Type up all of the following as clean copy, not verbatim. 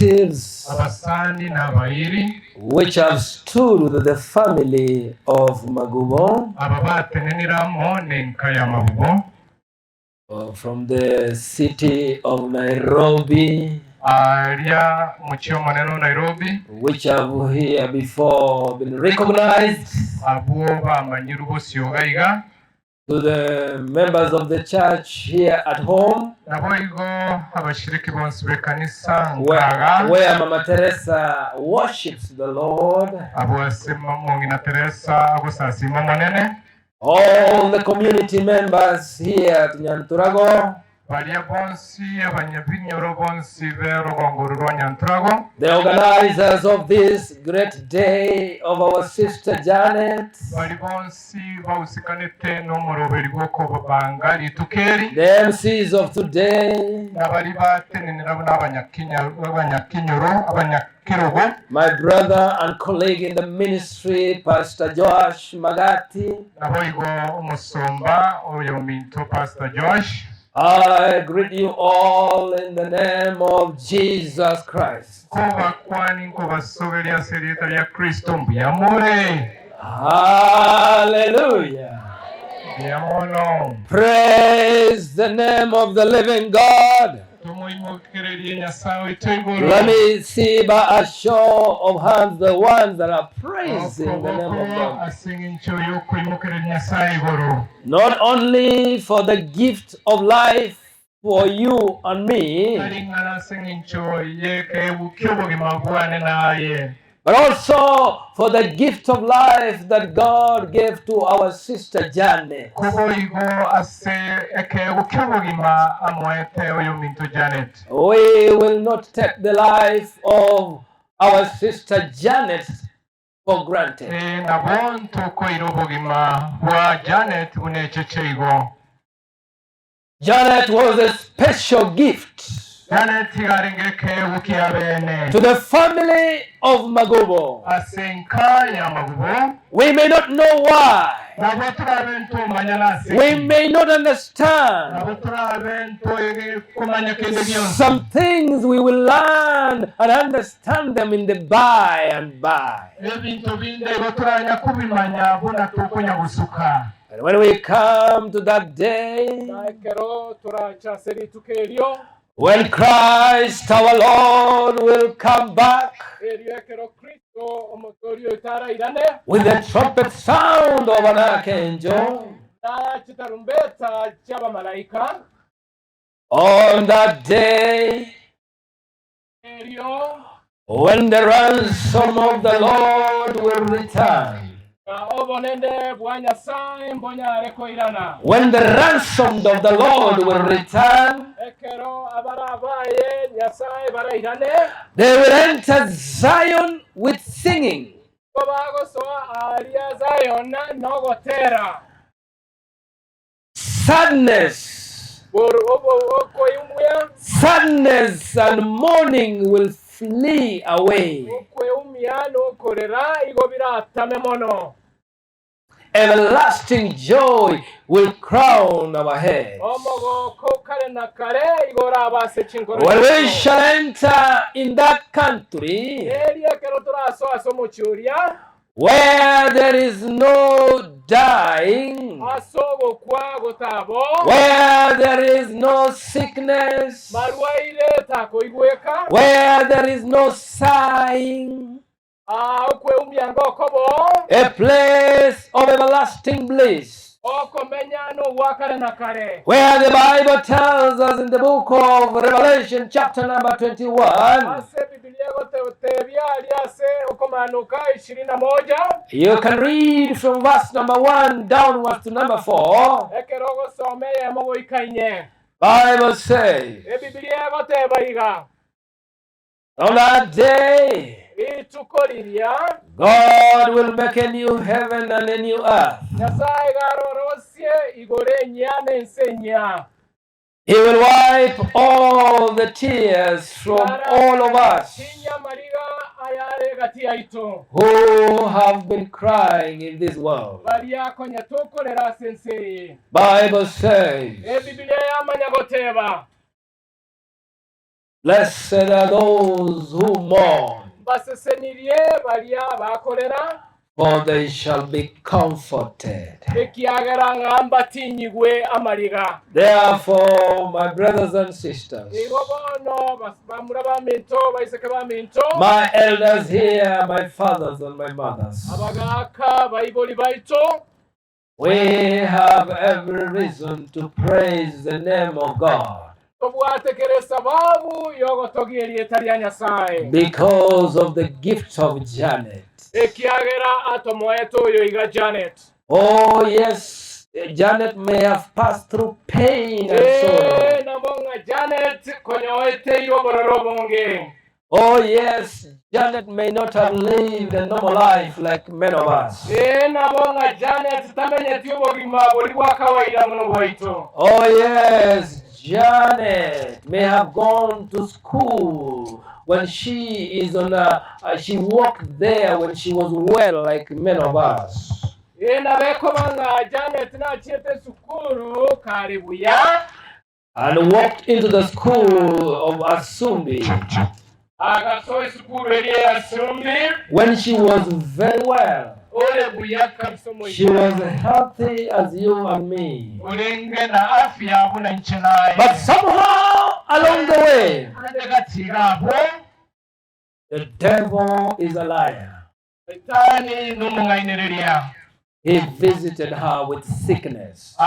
relatives which have stood with the family of Magubo from the city of Nairobi, which have here before been recognized, to the members of the church here at home, where Mama Teresa worships the Lord, all the community members here at Nyanturago, the organizers of this great day of our sister Janet, the MCs of today, my brother and colleague in the ministry, Pastor Josh Magati, I greet you all in the name of Jesus Christ. Hallelujah. Praise the name of the living God. Let me see by a show of hands the ones that are praising the name of God. Not only for the gift of life for you and me, but also for the gift of life that God gave to our sister Janet. We will not take the life of our sister Janet for granted. Janet was a special gift to the family of Magubo. We may not know why. We may not understand. Some things we will learn and understand them in the by and by. And when we come to that day, when Christ our Lord will come back with the trumpet sound of an archangel, on that day, when the ransom of the Lord will return, when the ransom of the Lord will return, they will enter Zion with singing. Sadness and mourning will flee away. Everlasting joy will crown our heads. When we shall enter in that country where there is no dying, where there is no sickness, where there is no sighing, a place of everlasting bliss, where the Bible tells us in the book of Revelation chapter number 21, you can read from verse number 1 downwards to number 4. Bible says, on that day, God will make a new heaven and a new earth. He will wipe all the tears from all of us who have been crying in this world. Bible says, Blessed are those who mourn, for they shall be comforted. Therefore, my brothers and sisters, my elders here, my fathers and my mothers, we have every reason to praise the name of God, because of the gift of Janet. Oh yes, Janet may have passed through pain and sorrow. Oh yes, Janet may not have lived a normal life like many of us. Oh yes, Janet may have gone to school when she is on she walked there when she was well like many of us. And walked into the school of Asumbi when she was very well. She was healthy as you and me. But somehow along the way, the devil is a liar. He visited her with sickness.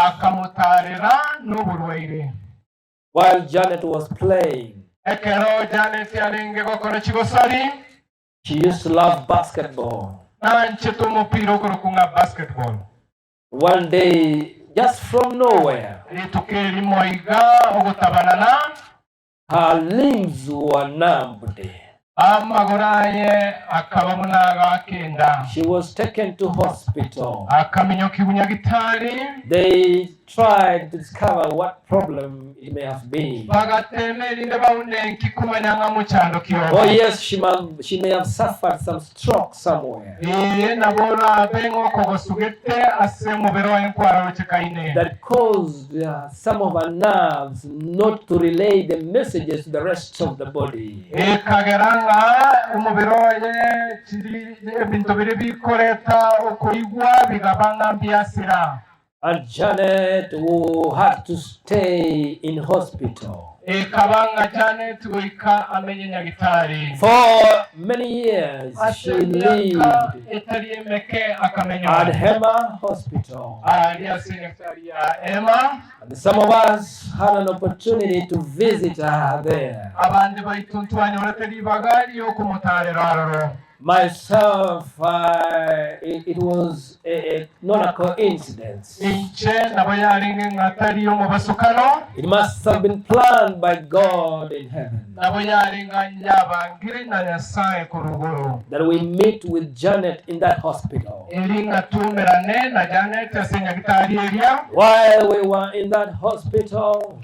While Janet was playing, she used to love basketball. One day, just from nowhere, her limbs were numbed. She was taken to hospital. They tried to discover what problem it may have been. Oh yes, she may have suffered some stroke somewhere that caused some of her nerves not to relay the messages to the rest of the body. And Janet who had to stay in hospital for many years. She lived at Hema Hospital. And some of us had an opportunity to visit her there. Myself, it was not a coincidence. It must have been planned by God in heaven that we meet with Janet in that hospital. While we were in that hospital,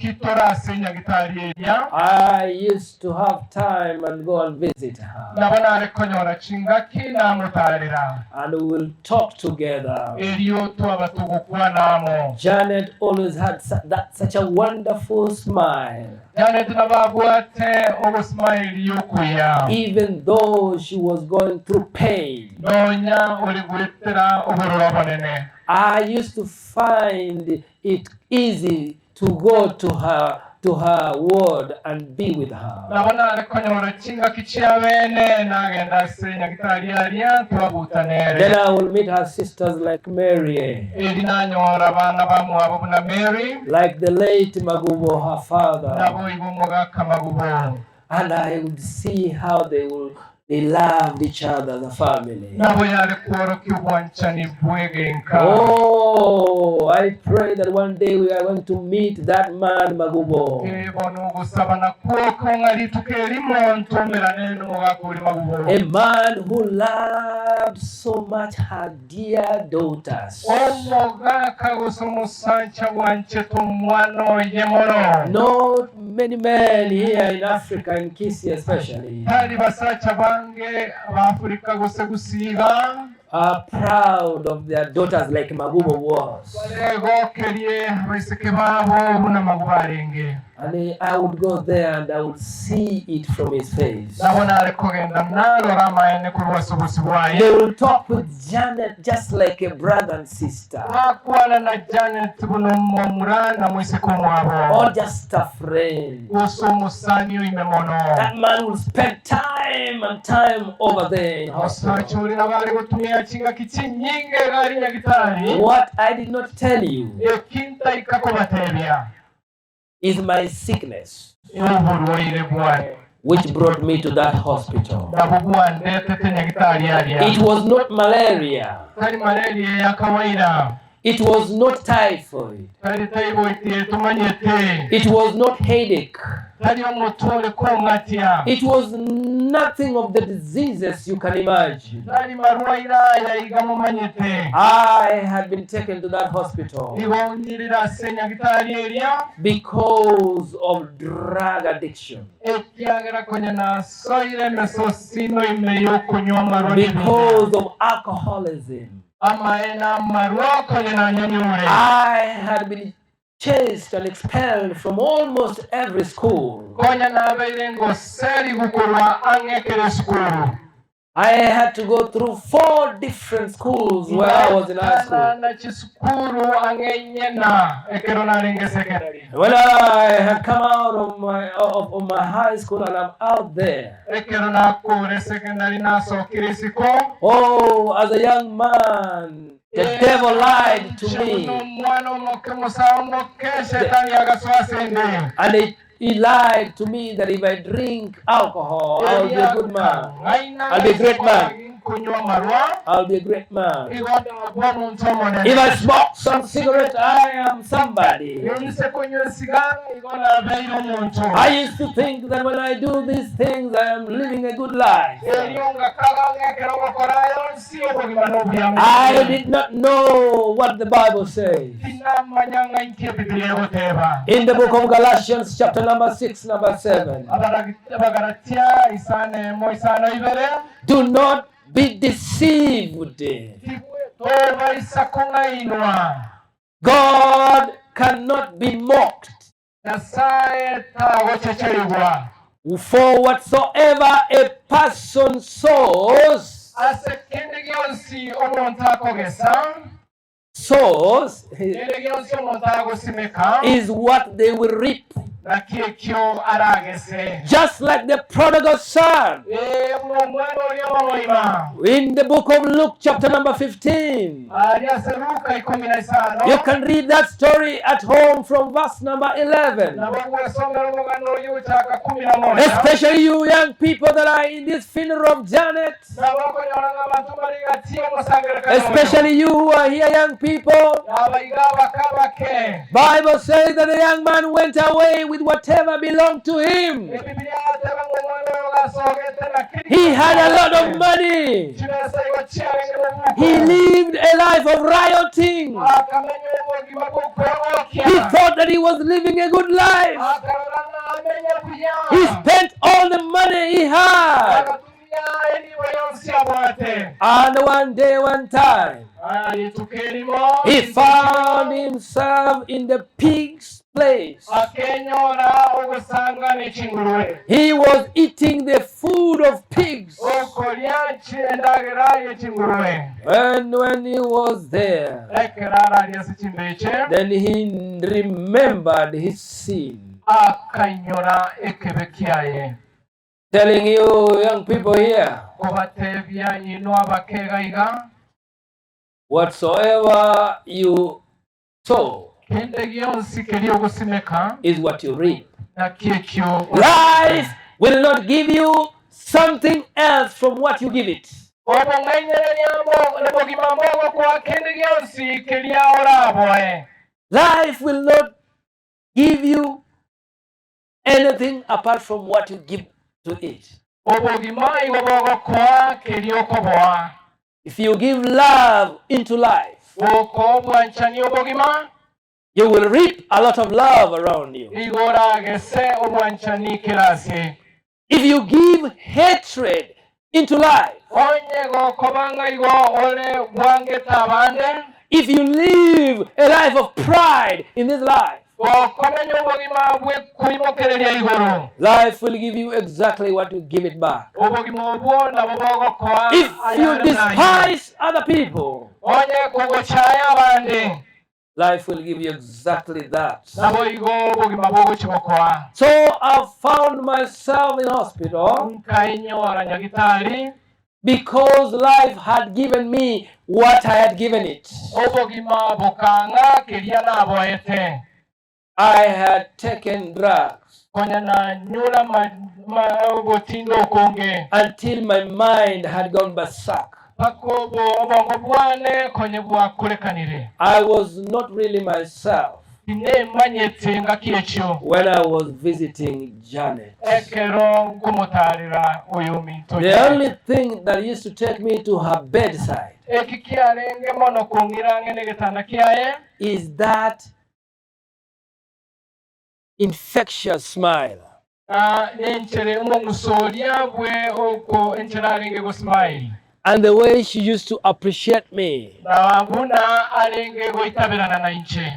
I used to have time and go and visit her. And we will talk together. Janet always had such a wonderful smile. Even though she was going through pain, I used to find it easy to go to her ward and be with her. Then I will meet her sisters like Mary, like the late Magubo, her father, and I would see how they loved each other as a family. Oh, I pray that one day we are going to meet that man, Magubo. A man who loved so much her dear daughters. Not many men here in Africa, in Kisi especially, are proud of their daughters like Magubo was. And I would go there and I would see it from his face. They will talk with Janet just like a brother and sister. Or just a friend. That man will spend time and time over there in hospital. What I did not tell you is my sickness, which brought me to that hospital. It was not malaria. It was not typhoid. It was not headache. It was nothing of the diseases you can imagine. I had been taken to that hospital because of drug addiction. Because of alcoholism. I had been chased and expelled from almost every school. I had to go through 4 different schools where I was in high school. When I had come out of my high school and I'm out there, oh, as a young man, the devil lied to me. And he lied to me that if I drink alcohol, I'll be a good man. I'll be a great man. I'll be a great man. If I smoke some cigarette, I am somebody. I used to think that when I do these things, I am living a good life. I did not know what the Bible says. In the book of Galatians, chapter number 6, number 7. Do not be deceived. God cannot be mocked. For whatsoever a person sows is what they will reap. Just like the prodigal son. In the book of Luke, chapter number 15. You can read that story at home from verse number 11. Especially you young people that are in this funeral of Janet. Especially you who are here, young people. Bible says that the young man went away with whatever belonged to him. He had a lot of money. He lived a life of rioting. He thought that he was living a good life. He spent all the money he had. And one day, one time, he found himself in the pig's place. He was eating the food of pigs. And when he was there, then he remembered his sin. Telling you young people here, whatsoever you sow is what you reap. Life will not give you something else from what you give it. Life will not give you anything apart from what you give to it. If you give love into life, you will reap a lot of love around you. If you give hatred into life. If you live a life of pride in this life, life will give you exactly what you give it back. If you despise other people, life will give you exactly that. So I found myself in hospital because life had given me what I had given it. I had taken drugs until my mind had gone berserk. I was not really myself when I was visiting Janet. The only thing that used to take me to her bedside is that infectious smile. And the way she used to appreciate me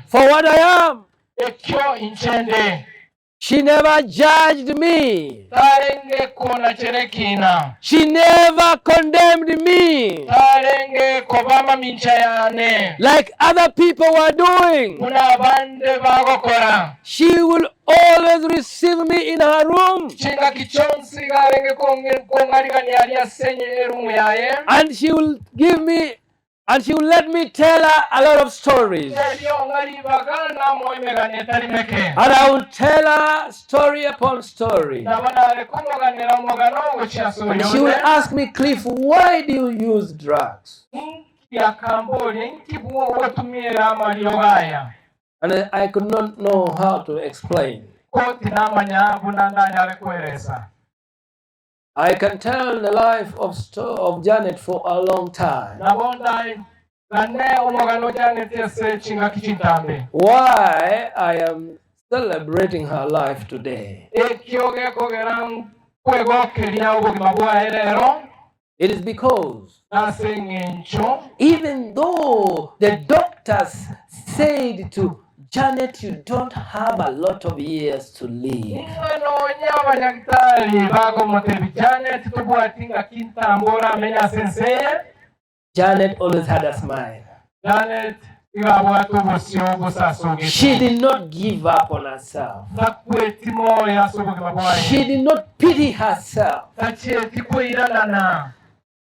for what I am. She never judged me. She never condemned me like other people were doing. She will always receive me in her room. And she will give me, and she will let me tell her a lot of stories. And I will tell her story upon story. And she will ask me, Cliff, why do you use drugs? And I could not know how to explain. I can tell the life of Janet for a long time. Why I am celebrating her life today? It is because even though the doctors said to Janet, you don't have a lot of years to live, Janet always had a smile. She did not give up on herself. She did not pity herself.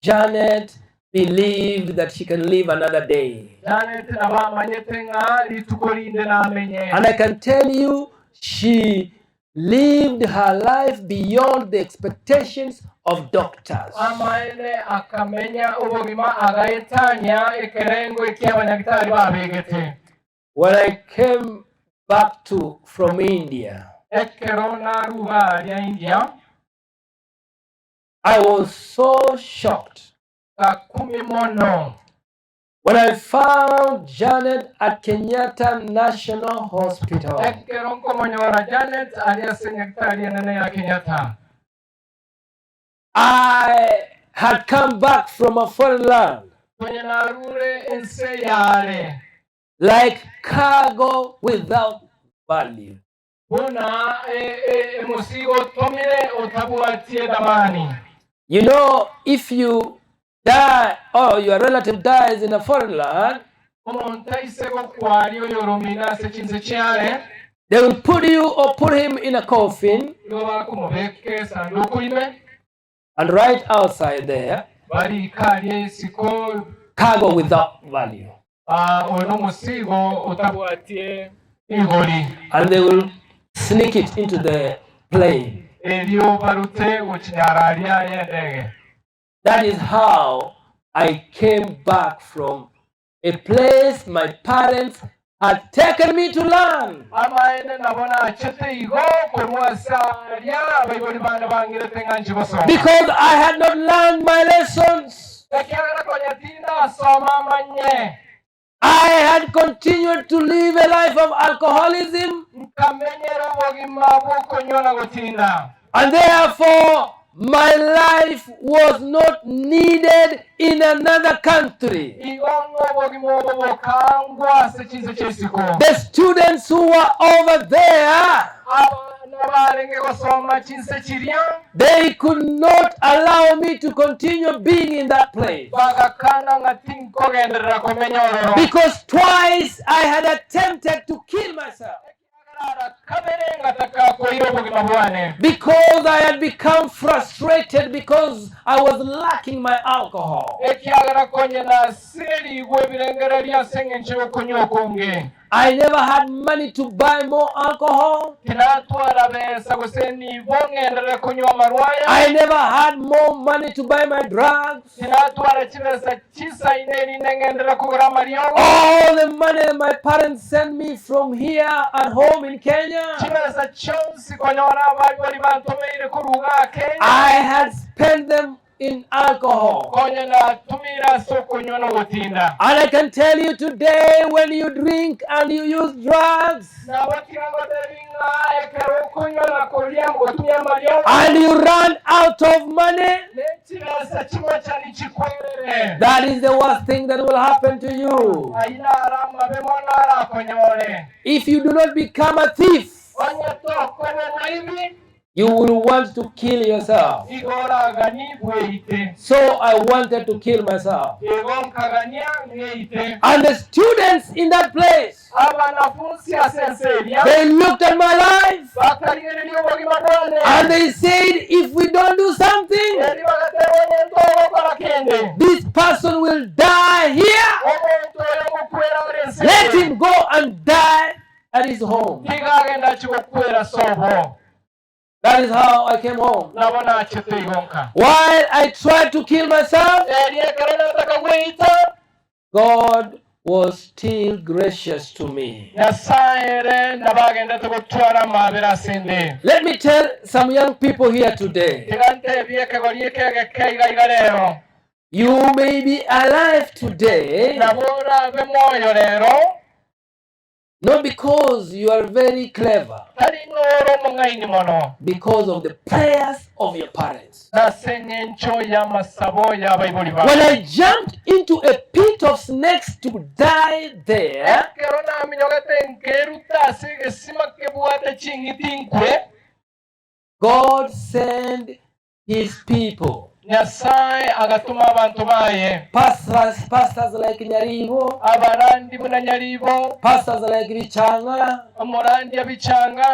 Janet believed that she can live another day. And I can tell you, she lived her life beyond the expectations of doctors. When I came back from India, I was so shocked when I found Janet at Kenyatta National Hospital. I had come back from a foreign land, like cargo without value. You know, if you die or your relative dies in a foreign land, they will put you or put him in a coffin, and right outside there, cargo without value. And they will sneak it into the plane. That is how I came back from a place my parents had taken me to learn. Because I had not learned my lessons. I had continued to live a life of alcoholism. And therefore, my life was not needed in another country. The students who were over there, they could not allow me to continue being in that place. Because twice I had attempted to kill myself. Because I had become frustrated because I was lacking my alcohol. I never had money to buy more alcohol. I never had more money to buy my drugs. All the money my parents sent me from here at home in Kenya, I had spent them in alcohol. And I can tell you today, when you drink and you use drugs and you run out of money, that is the worst thing that will happen to you. If you do not become a thief, you will want to kill yourself. So I wanted to kill myself. And the students in that place, they looked at my life and they said, if we don't do something, this person will die here. Let him go and die at his home. That is how I came home. While I tried to kill myself, God was still gracious to me. Let me tell some young people here today. You may be alive today, not because you are very clever, because of the prayers of your parents. When I jumped into a pit of snakes to die there, God sent his people. Pastors like Nyaribo, pastors like Bichanga,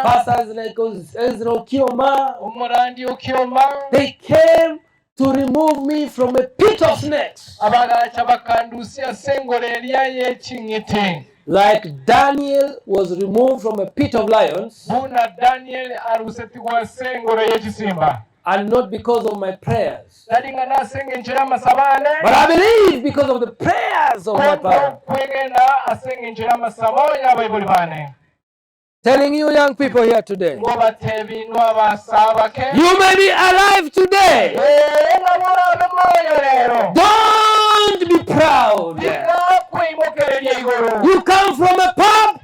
pastors like Ezra Kioma, they came to remove me from a pit of snakes. Like Daniel was removed from a pit of lions, and not because of my prayers, but I believe because of the prayers of my parents. Telling you young people here today, you may be alive today. Don't be proud. You come from a pub,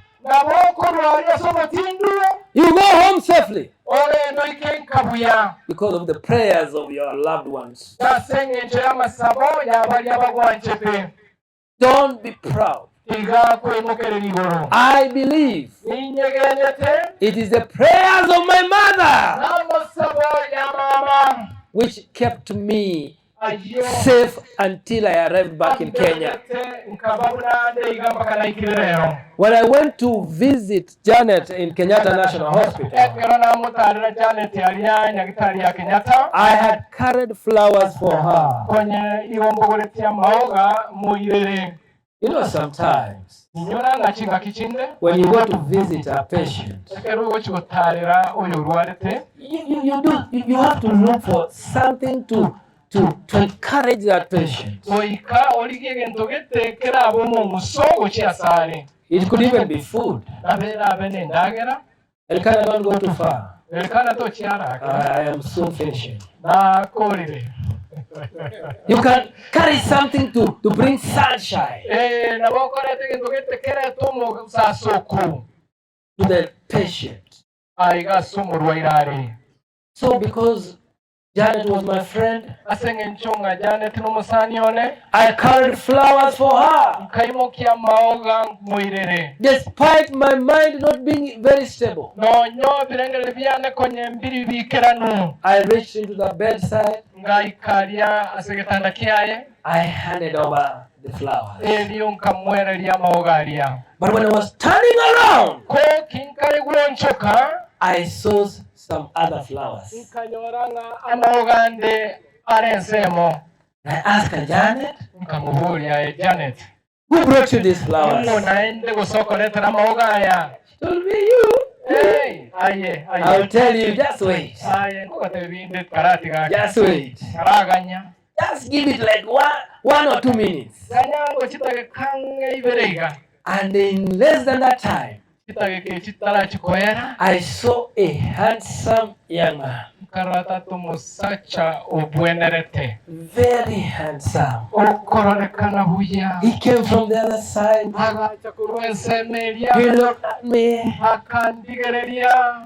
you go home safely because of the prayers of your loved ones. Don't be proud. I believe it is the prayers of my mother which kept me safe until I arrived back in Kenya. When I went to visit Janet in Kenyatta National Hospital, I had carried flowers for her. You know, sometimes when you go to visit a patient, you have to look for something to encourage that patient. It could even be food. Elkanah, don't go too far. I am soon finishing. You can carry something to bring sunshine to the patient. So because Janet was my friend. Asenge nchunga Janet n'umusanione. I carried flowers for her. Nkaimukia maoga muirere. Despite my mind not being very stable. No nyo birengere byane konye mbiri bikeranu. I reached into the bedside. Ngaikalia asegetanda kiaye. I handed over the flowers. Eliyo nkamwere lya maoga lya. But when I was turning around, ko kinkari guonchoka, I saw some other flowers. Nkanyoranga amaogande arensemo. I asked Janet, nkamubulia Janet, who brought you these flowers? Naende gusoko leta amaoga ya. She told me you. Hey, aye. I'll tell you, just wait. Aye, ngote binde karati ga. Just wait. Karaganya. Just give it like 1 or 2 minutes. Ganyango chitage kange iberega. And in less than that time, I saw a handsome young man. Very handsome. He came from the other side. He looked at me.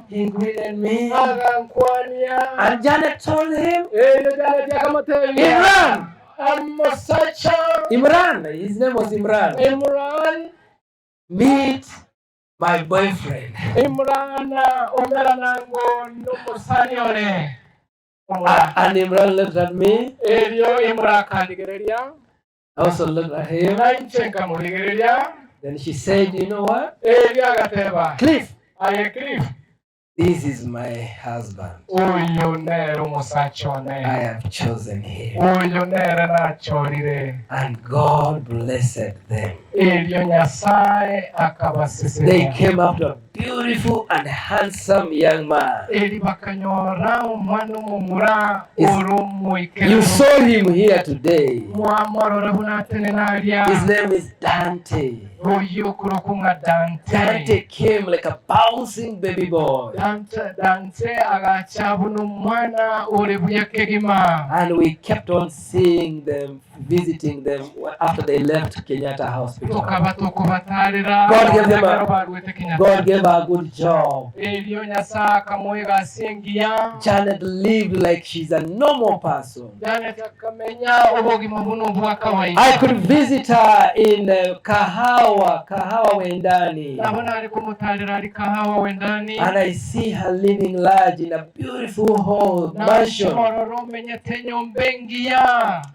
He greeted me. And Janet told him, Imran. His name was Imran. Meet my boyfriend. And Imran looked at me. I also looked at him. Then she said, you know what? Cliff. This is my husband. I have chosen him. And God blessed them. They came up to a beautiful and handsome young man. You saw him here today. His name is Dante. Dante came like a bouncing baby boy. And we kept on seeing them, visiting them after they left Kenyatta Hospital. God gave her a good job. Janet lived like she's a normal person. I could visit her in Kahawa Wendani. And I see her living large in a beautiful home, mansion.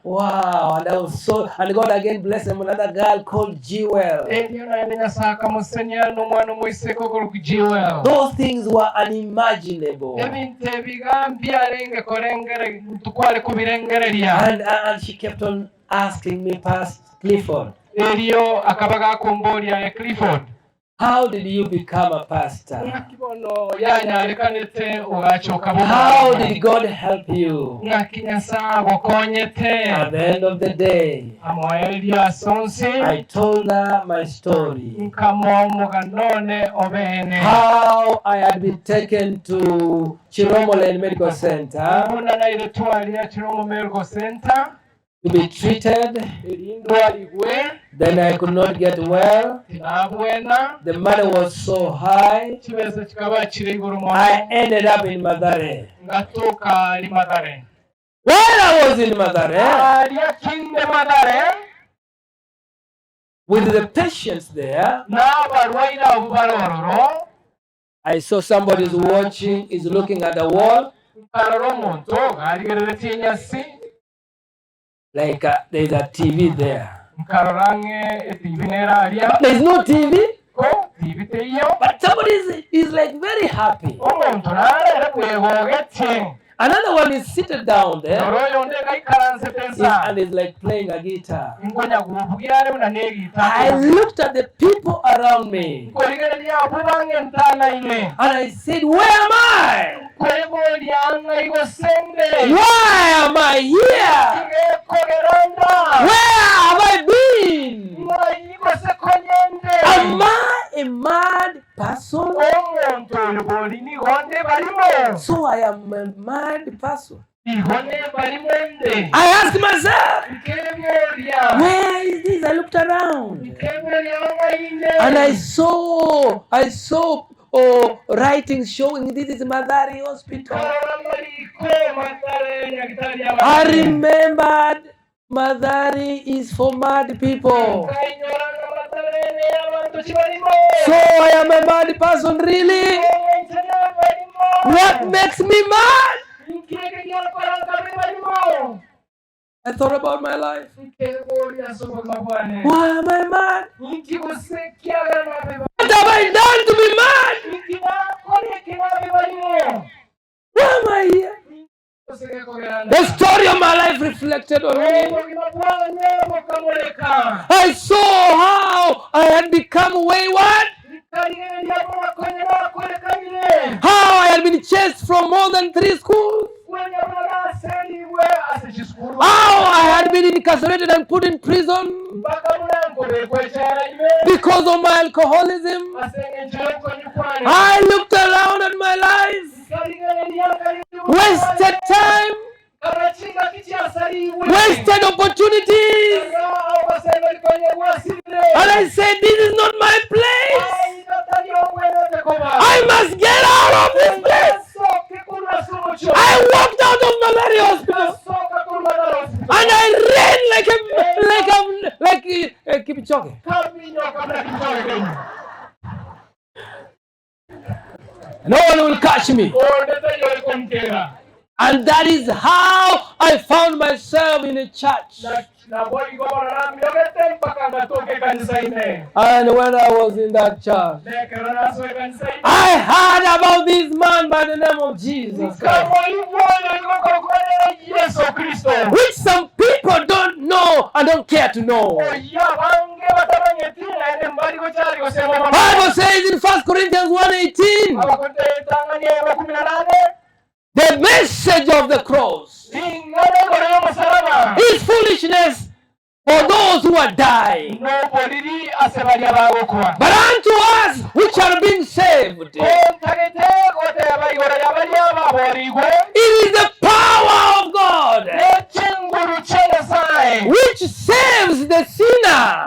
Wow, and I was and God again blessed him with another girl called Jewel. Those things were unimaginable. And she kept on asking me, Pastor Clifford, how did you become a pastor? How did God help you? At the end of the day, I told her my story. How I had been taken to Chiromo Medical Center to be treated. Then I could not get well. The money was so high. I ended up in Madare. While I was in Madare, with the patients there, I saw somebody is watching, is looking at the wall. Like there's a TV there. There's no TV. But somebody is like very happy. Another one is seated down there and is like playing a guitar. I looked at the people around me and I said, where am I? Why am I here? Where have I been? Am I a mad person? So I am a mad person. I asked myself, where is this? I looked around and I saw writings showing this is Madari Hospital. I remembered Madari is for mad people. So I am a mad person, really? What makes me mad? I thought about my life. Why am I mad? What have I done to be mad? Why am I here? The story of my life reflected on me. I saw how I had become wayward. How I had been chased from more than 3 schools. How I had been incarcerated and put in prison because of my alcoholism. I looked around at my life, wasted time, wasted opportunities, and I said, this is not my place. I must get out of this place. I walked out of Malaria Hospital and I ran like Kipchoge. No one will catch me. And that is how I found myself in a church. And when I was in that church, I heard about this man by the name of Jesus Christ, which some people don't know and don't care to know. Bible says in 1 Corinthians 1:18, the message of the cross is foolishness for those who are dying. But unto us which are being saved, it is the power of God which saves the sinner,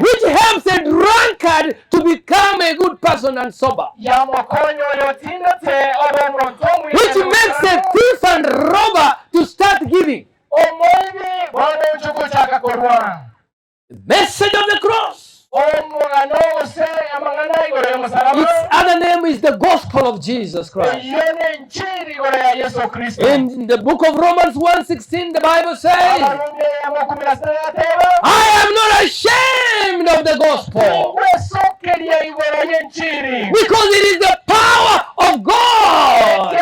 which helps a drunkard to become a good person and sober, which makes a thief and robber to start giving. The message of the cross. Its other name is the gospel of Jesus Christ. In the book of Romans 1:16, the Bible says, I am not ashamed of the gospel, because it is the power of God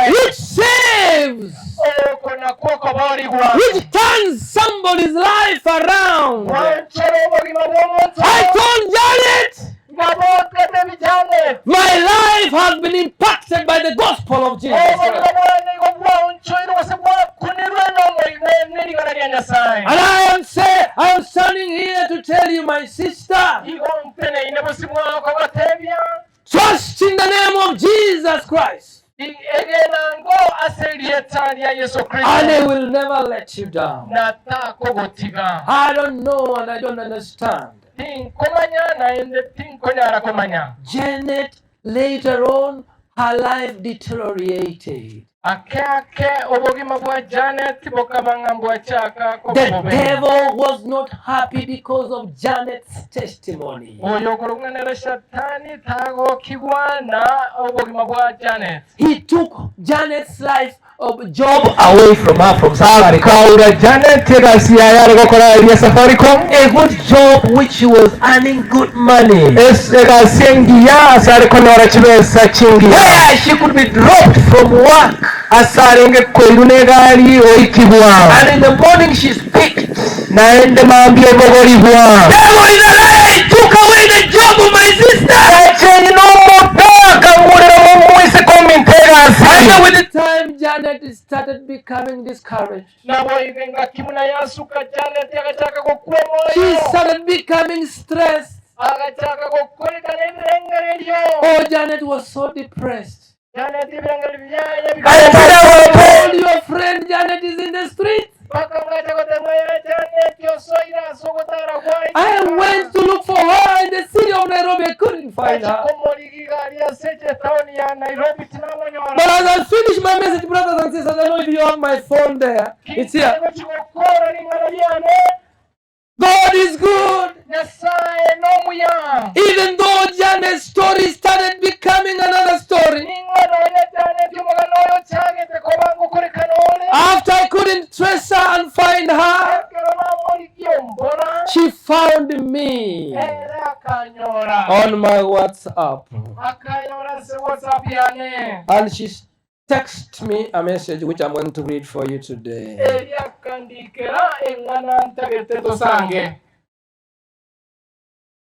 which saves, which turns somebody's life around. I told Janet, my life has been impacted by the gospel of Jesus Christ. And I am standing here to tell you, my sister, trust in the name of Jesus Christ, and He will never let you down. I don't know and I don't understand. Janet, later on, her life deteriorated. The devil was not happy because of Janet's testimony. He took Janet's life of job away from her, from salary. A good job which she was earning good money. Where she could be dropped from work. And in the morning she's picked. Devil is a liar, he took away the job of my sister. And with the time Janet started becoming discouraged. She started becoming stressed. Oh, Janet was so depressed. I told your friend Janet is in the street. I went to look for her in the city of Nairobi. I couldn't find her. But as I finish my message, brothers and sisters, I don't know if you have my phone there. It's here. God is good. Even though Janet's story started becoming another story. After I couldn't trace her and find her, she found me on my WhatsApp. And she texted me a message which I'm going to read for you today.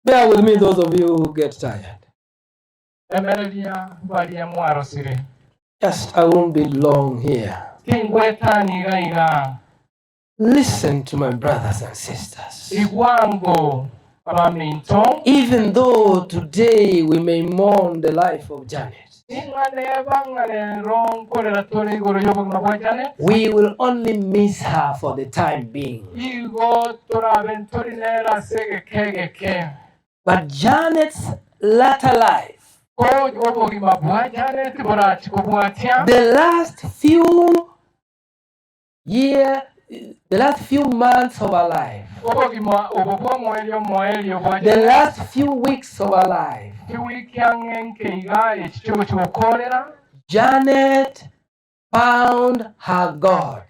Bear with me, those of you who get tired. Yes, I won't be long here. Listen to my brothers and sisters. Even though today we may mourn the life of Janet, we will only miss her for the time being. But Janet's latter life, the last few months of her life, the last few weeks of her life, Janet found her God.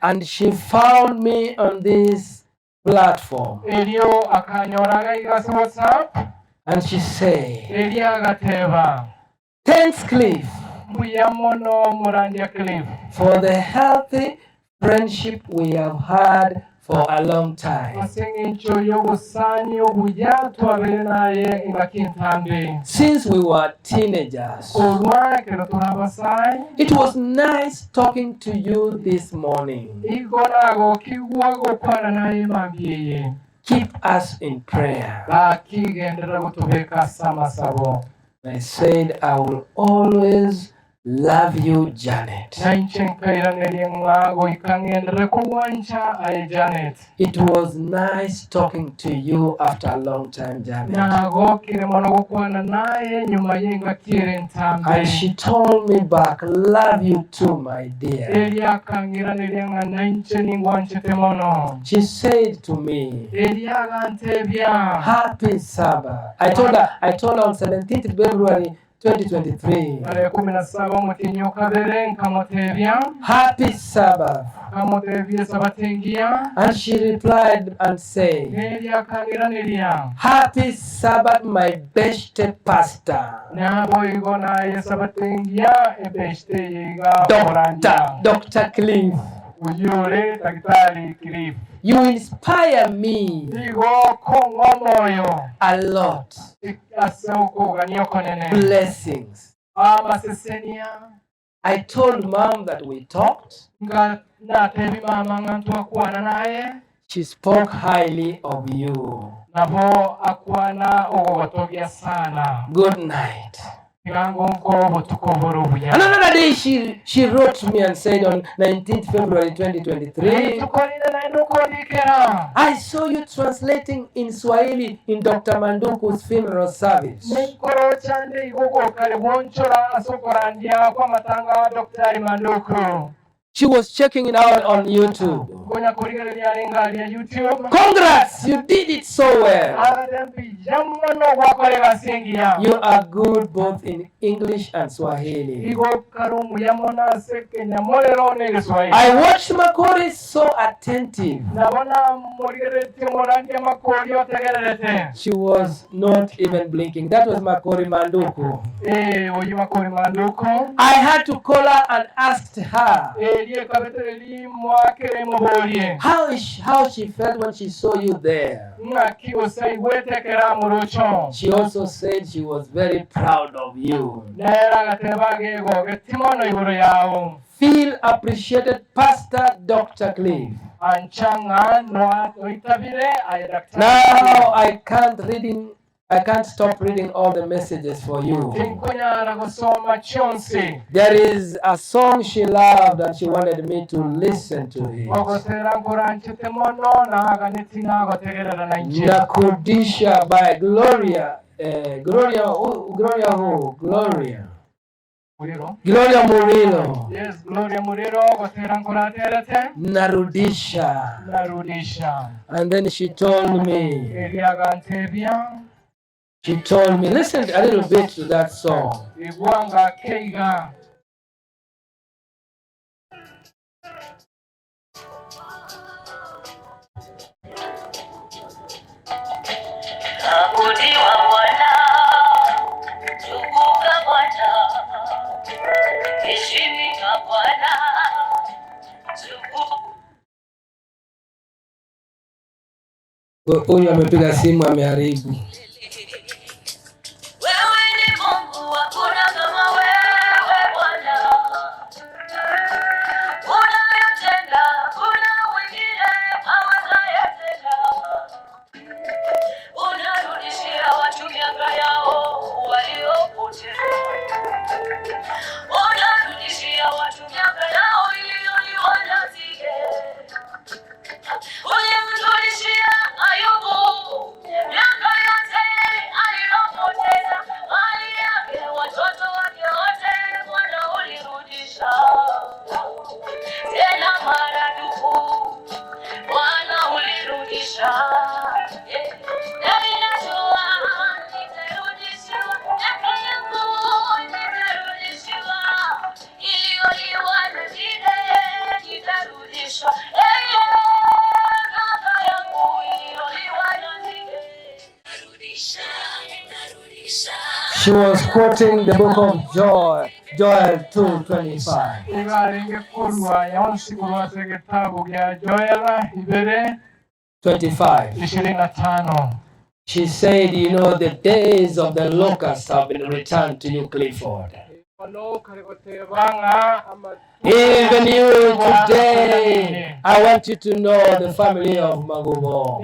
And she found me on this platform. And she said, thanks, Cliff, for the healthy friendship we have had for a long time. Since we were teenagers. It was nice talking to you this morning. Keep us in prayer. I said, I will always love you, Janet. It was nice talking to you after a long time, Janet. And she told me back, love you too, my dear. She said to me, happy Sabbath. I told her on 17th February 2023. Happy Sabbath. And she replied and said, happy Sabbath, my best pastor. Dr. Cliff. You inspire me a lot. Blessings. I told Mom that we talked. She spoke highly of you. Good night. Another day she wrote me and said on 19th February 2023, I saw you translating in Swahili in Dr. Manduku's funeral service. She was checking it out on YouTube. Congrats, you did it so well. You are good both in English and Swahili. I watched Makori so attentive. She was not even blinking. That was Makori Manduku. I had to call her and ask her how she felt when she saw you there. She also said she was very proud of you. Feel appreciated, Pastor Dr. Cliff. Now I I can't stop reading all the messages for you. tinkunyala kusoma kyonsi There is a song she loved and she wanted me to listen to it. okosera nkura nchite mono naga nitinga gotegerera na nje Nakudisha by Gloria. Gloria Gloria Murillo. Yes, Gloria Murillo gotera nkura terete Narudisha. And then she told me, listen a little bit to that song. Huyu amepiga simu ameharibu. She was quoting the book of Joel 2:25. 25. She said, the days of the locusts have been returned to you, Clifford. Even you today, I want you to know the family of Magubo.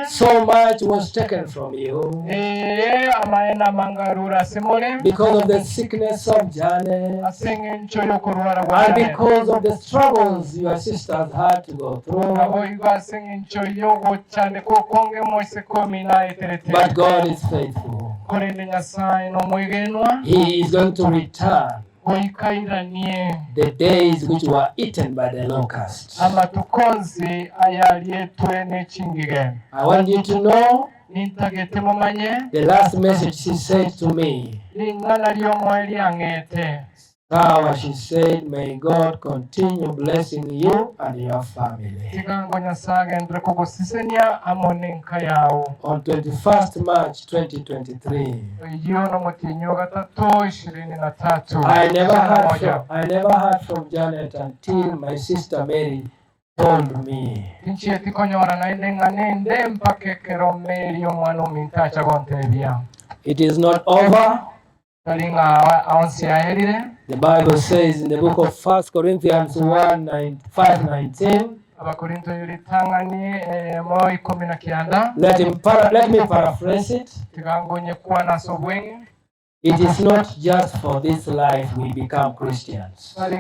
So much was taken from you because of the sickness of Janet and because of the struggles your sisters had to go through. But God is faithful. He is going to return the days which were eaten by the locusts. I want you to know the last message she said to me. She said, may God continue blessing you and your family. On 21st March 2023, I never heard from Janet until my sister Mary told me. It is not over. The Bible says in the book of 1 Corinthians 5:19. Let me paraphrase it. It is not just for this life we become Christians. We are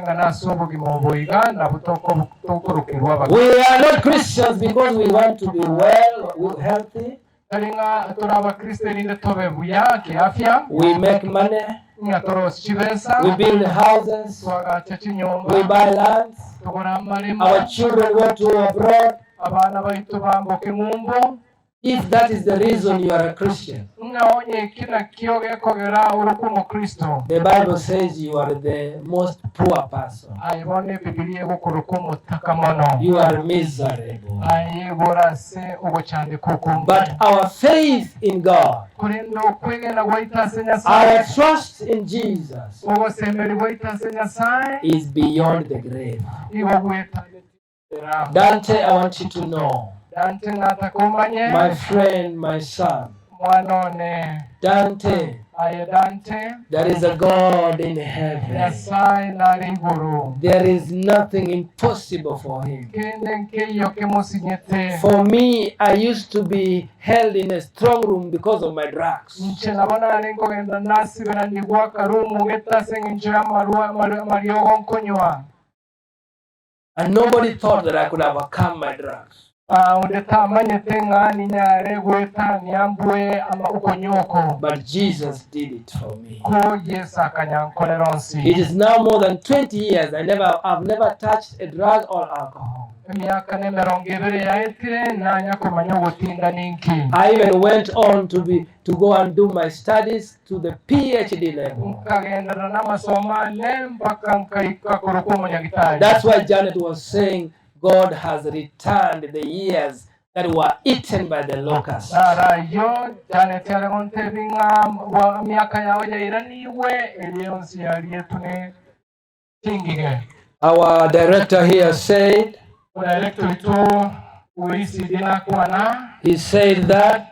not Christians because we want to be well, healthy. We make money. We build houses. We buy lands. Our children go to abroad. If that is the reason you are a Christian, the Bible says you are the most poor person. You are miserable. But our faith in God, our trust in Jesus is beyond the grave. Dante, I want you to know, my friend, my son, Dante, There is a God in heaven. There is nothing impossible for him. For me, I used to be held in a strong room because of my drugs. And nobody thought that I could overcome my drugs. But Jesus did it for me. It is now more than 20 years. I've never touched a drug or alcohol. I even went on to go and do my studies to the PhD level. That's why Janet was saying God has returned the years that were eaten by the locusts. Our director here said, he said that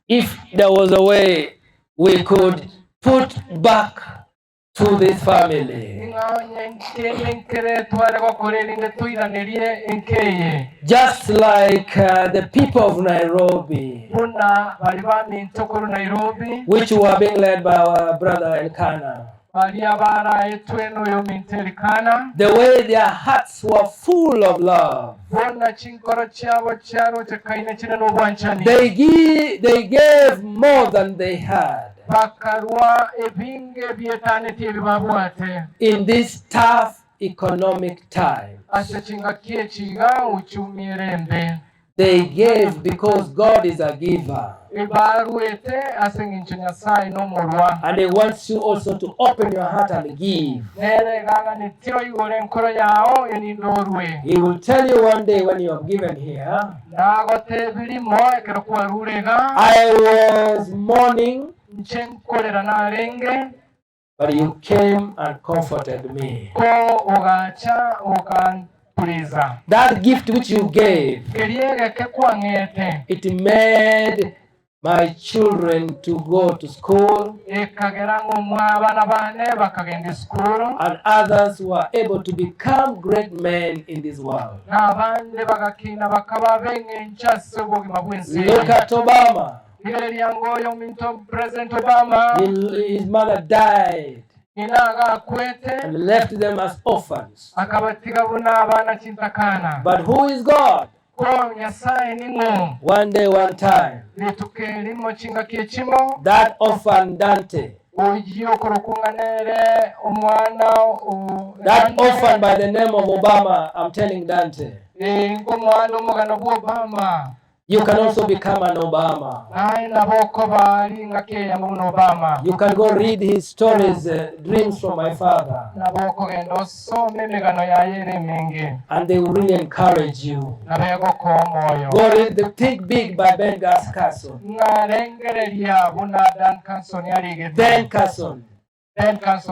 if there was a way we could put back to this family, just like the people of Nairobi, which were being led by our brother Elkanah. The way their hearts were full of love. They gave more than they had. In this tough economic time, they gave because God is a giver. And he wants you also to open your heart and give. He will tell you one day when you have given here, I was mourning, but you came and comforted me. That gift which you gave, it made my children to go to school, and others were able to become great men in this world. Look at Obama. President Obama. His mother died and left them as orphans. But who is God? One day, one time, that orphan Dante, that orphan by the name of Obama, I'm telling Dante, you can also become an Obama. You can go read his stories, Dreams from My Father. And they will really encourage you. Go read The Think Big by Ben Carson. Ben Carson,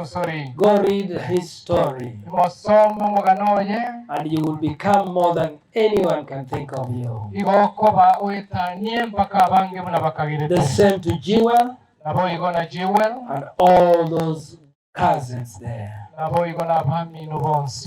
sorry. Go read his story. And you will become more than anyone can think of you. The same to Jewel and all those cousins there.